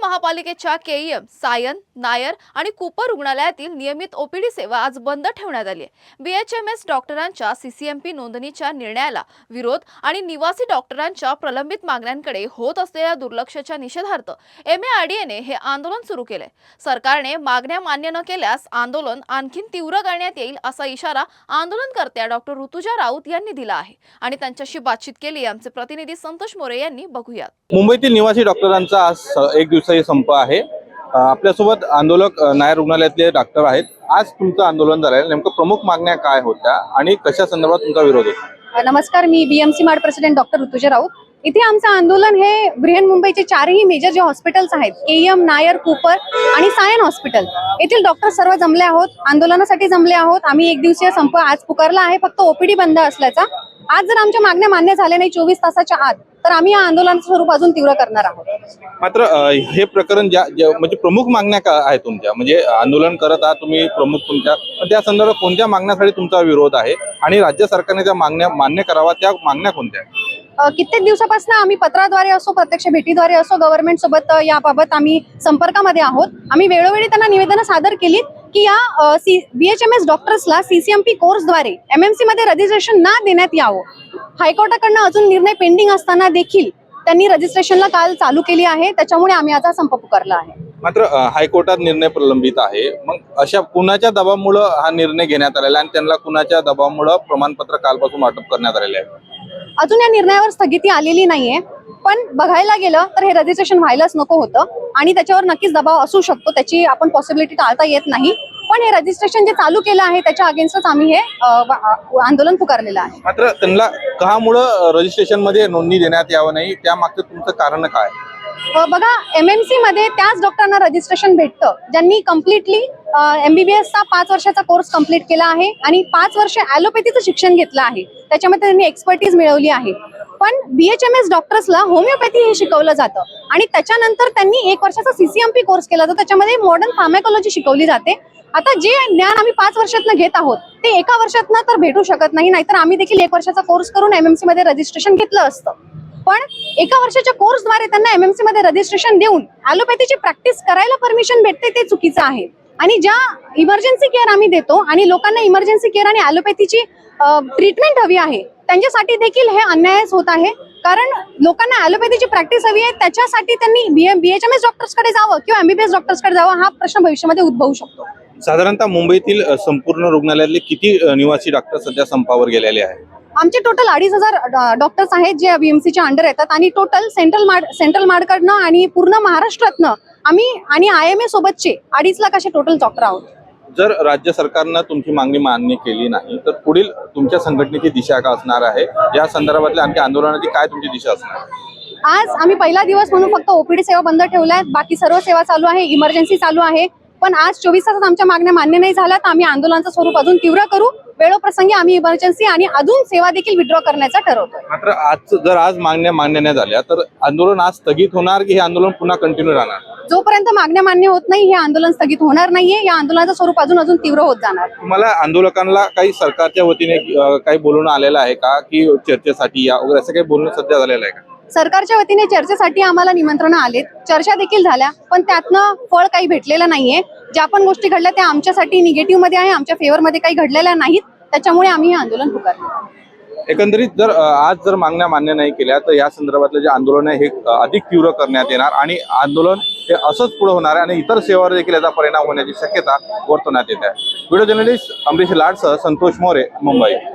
महापालिकेच्या केईएम, सायन, नायर आणि कूपर रुग्णालयातील नियमित ओपीडी सेवा आज बंद ठेवण्यात आली आहे। बीएचएमएस डॉक्टरांच्या सीसीएमपी नोंदणीच्या निर्णयाला विरोध आणि निवासी डॉक्टरांच्या प्रलंबित मागण्यांकडे होत असलेल्या दुर्लक्षाच्या निषेधार्थ एमएआरडीएने हे आंदोलन सुरू केले। सरकारने मागण्या मान्य न केल्यास आंदोलन आणखी तीव्र करण्यात येईल असा इशारा आंदोलनकर्त्या डॉक्टर ऋतुजा राऊत यांनी दिला आहे आणि त्यांच्याशी बातचीत केली। आमचे प्रतिनिधी संतोष मोरे यांनी बघूयात। मुंबईतील निवासी डॉक्टरांचा आज एक दिवसीय संप आहे। आपल्यासोबत आंदोलक नायर रुग्णालयातले डॉक्टर आहेत। आज तुमचं आंदोलन झालंय, नेमकं प्रमुख मागण्या काय होत्या आणि कशा संदर्भात तुमचा विरोध होता? नमस्कार, मी BMC MARD president doctor Rutuja Raut. इथे आमचं आंदोलन हे बृहन्मुंबईचे चारही मेजर जे हॉस्पिटल्स आहेत, केईएम, नायर, कूपर आणि सायन हॉस्पिटल येथील डॉक्टर सर्व जमले आहोत, आंदोलनासाठी जमले आहोत। आम्ही एक दिवसीय संप आज पुकारला आहे, फक्त ओपीडी बंद असल्याचा। आज जर आमच्या मागण्या मान्य झाल्या नाही 24 तासाच्या आत, तर आम्ही या आंदोलनाचं स्वरूप अजून तीव्र करणार आहोत। मात्र हे प्रकरण म्हणजे प्रमुख मागण्या काय आहेत तुमच्या? म्हणजे आंदोलन करत आहात तुम्ही, प्रमुख तुमच्या त्या संदर्भात कोणत्या मागण्यासाठी तुमचा विरोध आहे आणि राज्य सरकारने त्या मागण्या मान्य करावा, त्या मागण्या कोणत्या? कित्येक दिवसापासून आम्ही पत्राद्वारे असो, प्रत्यक्ष भेटीद्वारे असो, गव्हर्नमेंट सोबत याबाबत आम्ही संपर्कामध्ये आहोत। आम्ही वेळोवेळी त्यांना निवेदन सादर केली की या बीएचएमएस डॉक्टर्सला सीसीएमपी कोर्सद्वारे एमएमसी मध्ये रजिस्ट्रेशन ना देण्यात यावं। हायकोर्टाकडनं अजून निर्णय पेंडिंग असताना देखील त्यांनी रजिस्ट्रेशनला काल चालू केली आहे, त्याच्यामुळे आम्ही आता संप पुकारला आहे। मात्र हायकोर्टात निर्णय प्रलंबित आहे, मग अशा कुणाच्या दबावामुळे हा निर्णय घेण्यात आलेला आणि त्यांना कुणाच्या दबावामुळे प्रमाणपत्र कालपासून वाटप करण्यात आलेले आहे? अजून या निर्णयावर स्थगिती आलेली नाहीये, पण बघायला गेलं तर हे रजिस्ट्रेशन व्हायलाच नको होतं आणि त्याच्यावर नक्कीच दबाव असू शकतो, त्याची आपण पॉसिबिलिटी टाळता येत नाही। पण हे रजिस्ट्रेशन जे चालू केलं आहे त्याच्या अगेन्स्टच आम्ही हे आंदोलन पुकारलेलं आहे। मात्र त्यांना कशामुळे रजिस्ट्रेशन मध्ये नोंदणी देण्यात यावं नाही, त्यामागचं तुमचं कारण काय? बघा, एमएमसी मध्ये त्याच डॉक्टरांना रजिस्ट्रेशन भेटतं ज्यांनी कम्प्लिटली एमबीबीएसचा 5 वर्षाचा कोर्स कम्प्लीट केला आहे आणि 5 वर्ष ॲलोपॅथीचं शिक्षण घेतलं आहे, त्याच्यामध्ये त्यांनी एक्सपर्टीज मिळवली आहे। पण बीएचएमएस डॉक्टर्सला होमिओपॅथी हे शिकवलं जातं आणि त्याच्यानंतर त्यांनी 1 वर्षाचा सीसीएमपी कोर्स केला जातो, त्याच्यामध्ये मॉडर्न फार्मॅकोलॉजी शिकवली जाते। आता जे ज्ञान आम्ही 5 वर्षातनं घेत आहोत ते 1 वर्षातनं तर भेटू शकत नाही, नाहीतर आम्ही देखील 1 वर्षाचा कोर्स करून एमएमसी मध्ये रजिस्ट्रेशन घेतलं असतं। पण 1 वर्षाच्या कोर्सद्वारे त्यांना एमएमसी मध्ये रजिस्ट्रेशन देऊन ॲलोपॅथीची प्रॅक्टिस करायला परमिशन भेटते, ते चुकीचं आहे। आणि ज्या इमर्जन्सी केअर आम्ही देतो आणि लोकांना इमर्जन्सी केअर आणि ॲलोपॅथीची ट्रीटमेंट हवी आहे, त्यांच्यासाठी देखील हे अन्यायच होत आहे। कारण लोकांना ॲलोपॅथीची प्रॅक्टिस हवी आहे, त्याच्यासाठी त्यांनी बीएचएमएस डॉक्टर्सकडे जावं किंवा एमबीबीएस डॉक्टर्सकडे जावं, हा प्रश्न भविष्यामध्ये उद्भवू शकतो। साधारणतः मुंबईतील संपूर्ण रुग्णालयातले किती निवासी डॉक्टर सध्या संपावर गेलेले आहेत? आमचे टोटल 2,500 डॉक्टर्स आहेत जे बीएमसीच्या अंडर येतात आणि टोटल सेंट्रल मार्डकडनं आणि पूर्ण महाराष्ट्रातनं आम्ही आणि IMA सोबतचे 2.5 लाख असे टोटल डॉक्टर आहोत। जर राज्य सरकारनं तुमची मागणी मान्य केली नाही तर पुढील तुमच्या संघटनेची दिशा काय असणार आहे? या संदर्भातल्या आणखी आंदोलनाची काय तुमची दिशा असणार? आज आम्ही पहिला दिवस म्हणून फक्त ओपीडी सेवा बंद ठेवल्या, बाकी सर्व सेवा चालू आहे, इमर्जन्सी चालू आहे। पण आज 24 तासात आमच्या मागण्या मान्य नाही झाल्या तर आम्ही आंदोलनाचं स्वरूप अजून तीव्र करू। वेळोप्रसंगी आम्ही इमर्जन्सी आणि अजून सेवा देखील विड्रॉ करण्याचा ठरवतो। मात्र जर आज मागण्या मान्य नाही झाल्या तर आंदोलन आज स्थगित होणार की हे आंदोलन पुन्हा कंटिन्यू राहणार? जोपर्यंत मागण्या मान्य होत नाही हे आंदोलन स्थगित होणार नाहीये, या आंदोलनाचं स्वरूप अजून तीव्र होत जाणार। तुम्हाला आंदोलकांना काही सरकारच्या वतीने काही बोलणं आलेलं आहे का, की चर्चेसाठी या वगैरे असं काही बोलणं सध्या झालेलं आहे का? सरकारच्या वतीने चर्चेसाठी आम्हाला निमंत्रण आलेत, चर्चा देखील झाल्या, पण त्यातनं फळ काही भेटलेलं नाहीये। ज्या पण गोष्टी घडल्या त्या आमच्यासाठी निगेटिव्ह मध्ये आहे, आमच्या फेवर मध्ये काही घडलेल्या नाहीत, त्याच्यामुळे आम्ही हे आंदोलन पुकारले। एकंदरीत आज जर मागण्या मान्य नाही केल्या तर या संदर्भातलं जे आंदोलन आहे हे अधिक तीव्र करण्यात येणार आणि आंदोलन हे असंच पुढे होणार आहे आणि इतर सेवावर देखील याचा परिणाम होण्याची शक्यता वर्तवण्यात येत आहे। व्हिडिओ जर्नलिस्ट अमरीश लाडसह संतोष मोरे, मुंबई।